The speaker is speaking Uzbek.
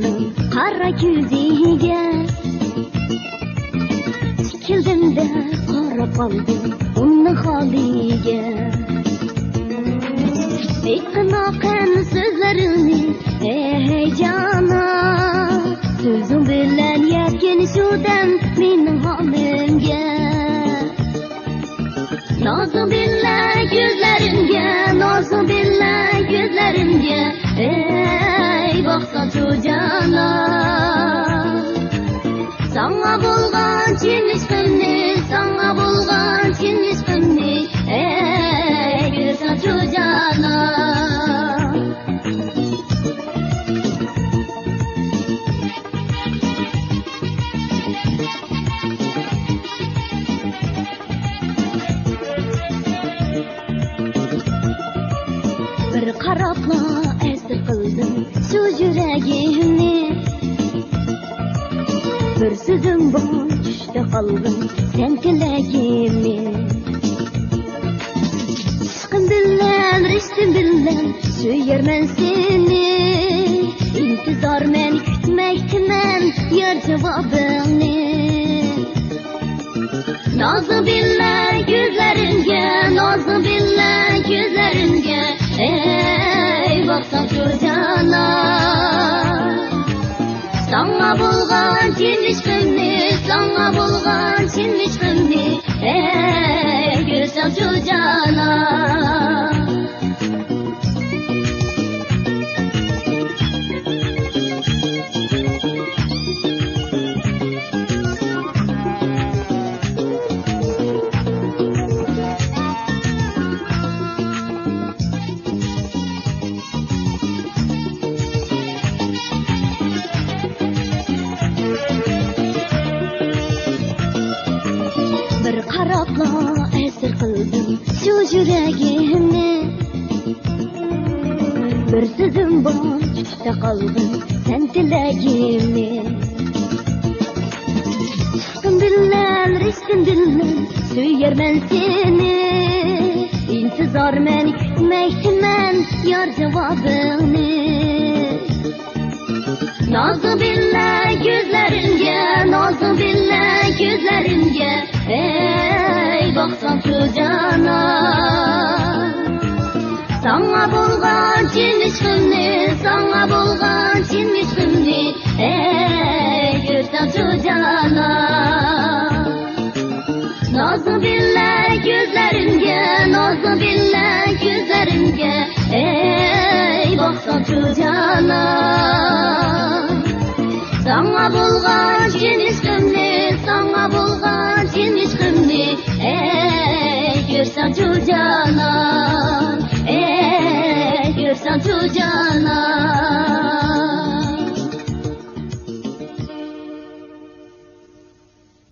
kızın kara yüzüge tikildim de qarab qaldım onun haliga. Eknaqan sözlerini ey cana, sözüm bilen yetken şudan mening halimga. Nazım bilen gözlerimge, nazım bilen gözlerimge, ey baksan şu cana. Sana bulgan cin işqimni, sana bulgan cin işqimni, ey görsen şu cana. Bir qarabla esir qildim shu yuragimni. Bir sözüm bor tushda qoldim sen tilagimni. Ishqim bilan, rishtim bilan suyarman seni. İntizorman kutmoqdaman yor javobingni. Nazım bilan ko'zlarimga, nazım bilan ko'zlarimga, ey baksan şu cana. Sana bulgan cin işqimni, sana bulgan cin işqimni, ey görsen şu cana. Bir qarabla esir qildim shu yuragimni. Bir sözüm bor tushda qoldim sen tilagimni. Ishqim bilan, rishtim bilan suyarman seni. İntizorman kutmoqdaman yor javobingni. Nazım bilan ko'zlarimga, nazım bilan ko'zlarimga, ey baksan şu cana. Sana bulgan cin işqimni, sana bulgan cin işqimni, ey görsen şu cana. Nazım bilan ko'zlarimga, nazım bilan ko'zlarimga, ey baksan şu cana. Sana bulgan cin işqimni, sana bulgan cin işqimni, ey görsen şu cana.